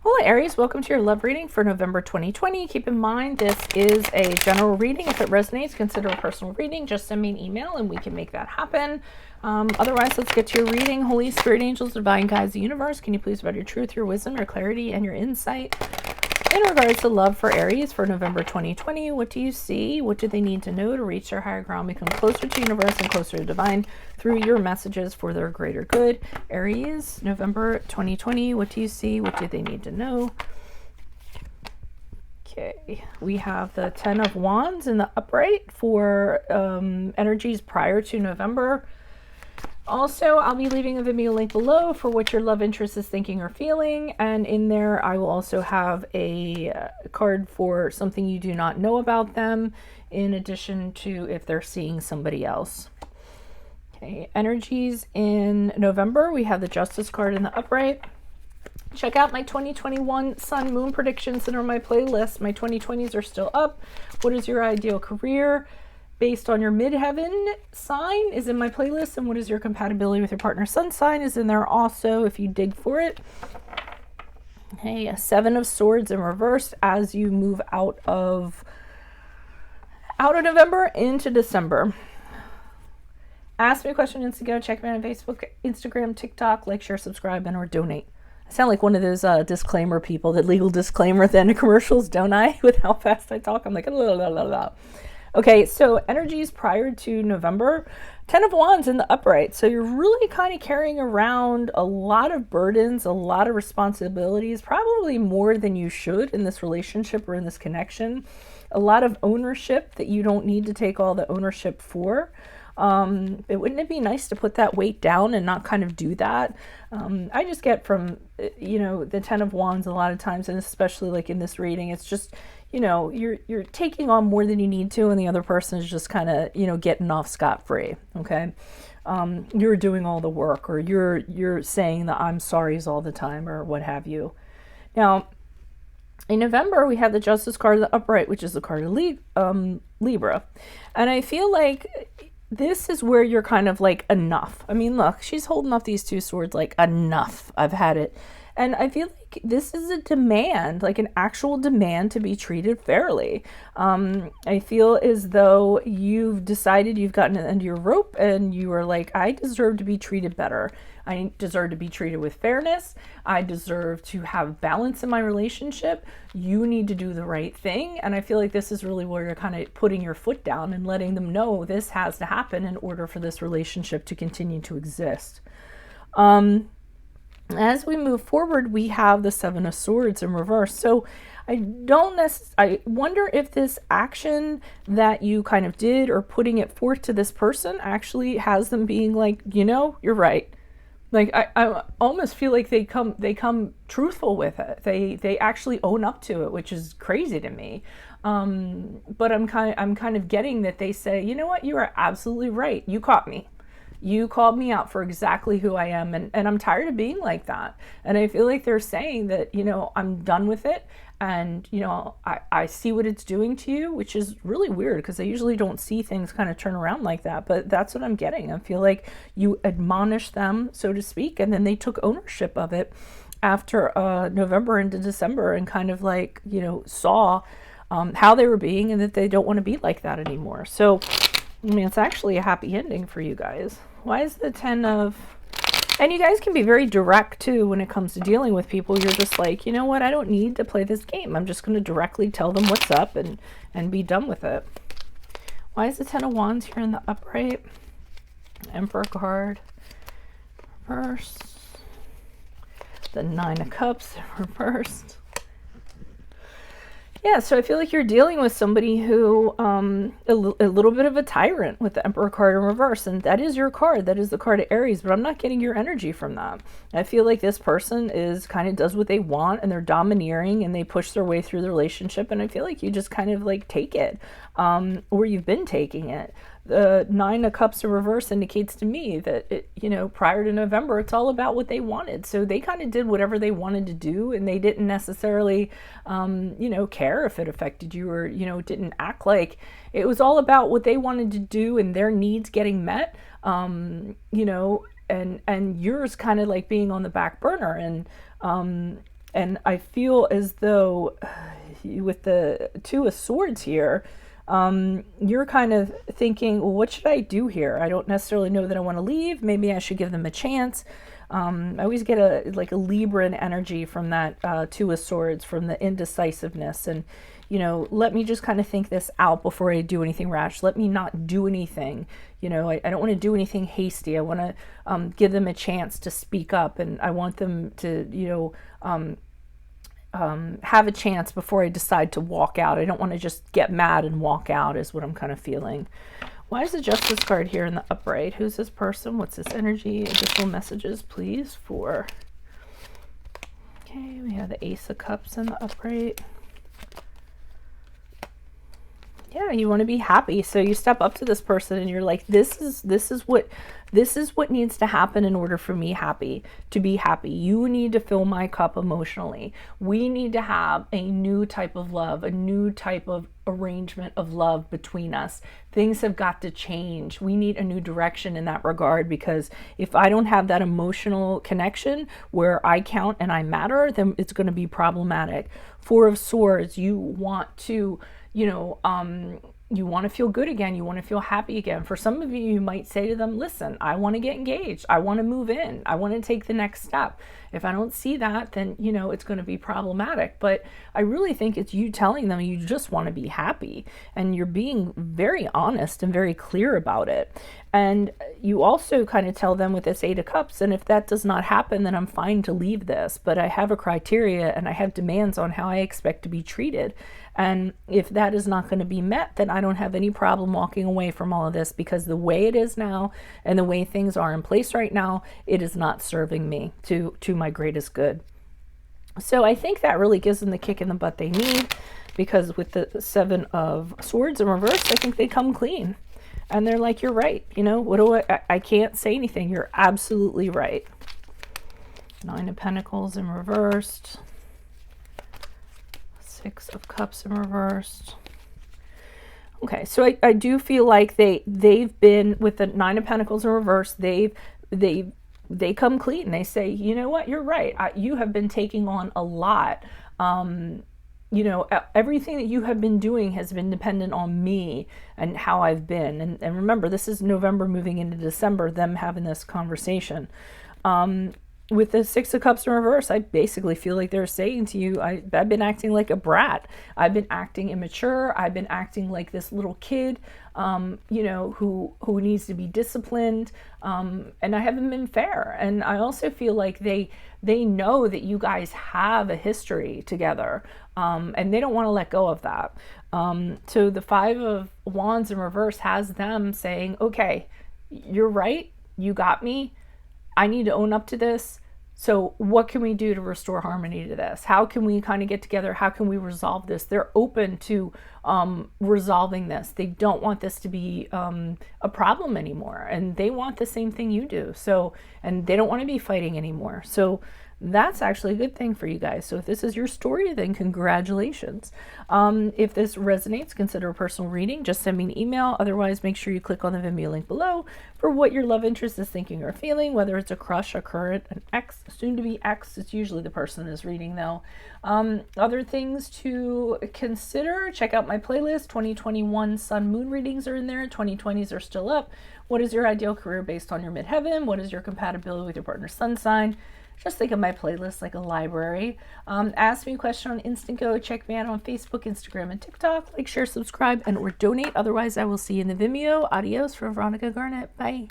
Hola Aries, welcome to your love reading for November 2020. Keep in mind this is a general reading. If it resonates, consider a personal reading. Just send me an email and we can make that happen. Otherwise, let's get to your reading. Holy Spirit, angels, divine guides, the universe, can you please provide your truth, your wisdom, your clarity, and your insight in regards to love for Aries for November 2020? What do you see? What do they need to know to reach their higher ground, become closer to universe and closer to divine through your messages for their greater good? Aries, November 2020, what do you see? What do they need to know? Okay, we have the 10 of Wands in the upright for energies prior to November. Also, I'll be leaving a Vimeo link below for what your love interest is thinking or feeling. And in there, I will also have a card for something you do not know about them, in addition to if they're seeing somebody else. Okay, energies in November, we have the Justice card in the upright. Check out my 2021 Sun Moon predictions that are on my playlist. My 2020s are still up. What is your ideal career? Based on your midheaven sign is in my playlist, and what is your compatibility with your partner's sun sign is in there also if you dig for it. Okay, a 7 of Swords in reverse as you move out of November into December. Ask me a question Instagram, check me out on Facebook, Instagram, TikTok, like, share, subscribe, and or donate. I sound like one of those disclaimer people, that legal disclaimer at the end of commercials, don't I? With how fast I talk, I'm like, la la la la. Okay, so energies prior to November, 10 of Wands in the upright. So you're really kind of carrying around a lot of burdens, a lot of responsibilities, probably more than you should in this relationship or in this connection. A lot of ownership that you don't need to take all the ownership for. Wouldn't it be nice to put that weight down and not kind of do that? I just get from, the 10 of Wands a lot of times, and especially like in this reading, it's just, you're taking on more than you need to, and the other person is just kind of, getting off scot-free. Okay. You're doing all the work, or you're saying the I'm sorry's all the time, or what have you. Now, in November, we have the Justice card of the upright, which is the card of Libra. And I feel like this is where you're kind of like, enough. I mean, look, she's holding up these two swords like, enough. I've had it. And I feel like this is a demand, like an actual demand to be treated fairly. I feel as though you've decided you've gotten under your rope and you are like, I deserve to be treated better. I deserve to be treated with fairness. I deserve to have balance in my relationship. You need to do the right thing. And I feel like this is really where you're kind of putting your foot down and letting them know this has to happen in order for this relationship to continue to exist. As we move forward, we have the 7 of Swords in reverse. So I wonder if this action that you kind of did, or putting it forth to this person, actually has them being like, you're right. Like, I almost feel like they come truthful with it. They actually own up to it, which is crazy to me. But I'm kind of getting that they say, you know what, you are absolutely right. You caught me. You called me out for exactly who I am, and I'm tired of being like that. And I feel like they're saying that, I'm done with it, and, I see what it's doing to you, which is really weird because I usually don't see things kind of turn around like that, but that's what I'm getting. I feel like you admonished them, so to speak, and then they took ownership of it after November into December, and kind of like, saw how they were being, and that they don't want to be like that anymore. So, I mean, it's actually a happy ending for you guys. Why is the 10 of... And you guys can be very direct, too, when it comes to dealing with people. You're just like, you know what? I don't need to play this game. I'm just going to directly tell them what's up and be done with it. Why is the 10 of Wands here in the upright? Emperor card. Reversed. The 9 of Cups reversed. Yeah, so I feel like you're dealing with somebody who, a little bit of a tyrant with the Emperor card in reverse. And that is your card. That is the card of Aries, but I'm not getting your energy from that. I feel like this person is kind of does what they want, and they're domineering, and they push their way through the relationship. And I feel like you just kind of like take it, or you've been taking it. The 9 of Cups in reverse indicates to me that, prior to November, it's all about what they wanted. So they kind of did whatever they wanted to do, and they didn't necessarily, care if it affected you, or, didn't act like it was all about what they wanted to do and their needs getting met, and yours kind of like being on the back burner. And And I feel as though with the Two of Swords here, you're kind of thinking, well, what should I do here? I don't necessarily know that I want to leave. Maybe I should give them a chance. I always get a Libran energy from that Two of Swords, from the indecisiveness. And, let me just kind of think this out before I do anything rash. Let me not do anything. I don't want to do anything hasty. I want to give them a chance to speak up, and I want them to, have a chance before I decide to walk out. I don't want to just get mad and walk out is what I'm kind of feeling. Why is the Justice card here in the upright? Who's this person? What's this energy? Additional messages, please, for... Okay, we have the Ace of Cups in the upright. Yeah, you want to be happy. So you step up to this person and you're like, this is what needs to happen in order for me to be happy. You need to fill my cup emotionally. We need to have a new type of love, a new type of arrangement of love between us. Things have got to change. We need a new direction in that regard, because if I don't have that emotional connection where I count and I matter, then it's going to be problematic. Four of Swords, you want to you want to feel good again. You want to feel happy again. For some of you, you might say to them, listen, I want to get engaged. I want to move in. I want to take the next step. If I don't see that, then, it's going to be problematic. But I really think it's you telling them you just want to be happy, and you're being very honest and very clear about it. And you also kind of tell them with this Eight of Cups, and if that does not happen, then I'm fine to leave this. But I have a criteria and I have demands on how I expect to be treated. And if that is not going to be met, then I don't have any problem walking away from all of this, because the way it is now and the way things are in place right now, it is not serving me to my greatest good. So I think that really gives them the kick in the butt they need, because with the Seven of Swords in reverse, I think they come clean. And they're like, you're right. I can't say anything. You're absolutely right. Nine of Pentacles in reversed. Six of Cups in reversed. Okay, so I do feel like they've been with the Nine of Pentacles in reverse. They come clean. They say, you know what, you're right. You have been taking on a lot. Everything that you have been doing has been dependent on me and how I've been. And remember, this is November moving into December, them having this conversation. With the Six of Cups in reverse, I basically feel like they're saying to you, I've been acting like a brat. I've been acting immature. I've been acting like this little kid, who needs to be disciplined. And I haven't been fair. And I also feel like they know that you guys have a history together, and they don't want to let go of that. So the Five of Wands in reverse has them saying, okay, you're right. You got me. I need to own up to this. So what can we do to restore harmony to this? How can we kind of get together? How can we resolve this? They're open to resolving this. They don't want this to be a problem anymore. And they want the same thing you do. So, and they don't want to be fighting anymore. So that's actually a good thing for you guys. So if this is your story, then congratulations. If this resonates, consider a personal reading. Just send me an email. Otherwise, make sure you click on the Vimeo link below for what your love interest is thinking or feeling, whether it's a crush, a current, an ex, soon to be ex. It's usually the person is reading though. Other things to consider, check out my playlist. 2021 sun moon readings are in there. 2020s are still up. What is your ideal career based on your midheaven? What is your compatibility with your partner's sun sign? Just think of my playlist like a library. Ask me a question on Instant Go. Check me out on Facebook, Instagram, and TikTok. Like, share, subscribe, and or donate. Otherwise, I will see you in the Vimeo. Adios from Veronica Garnett. Bye.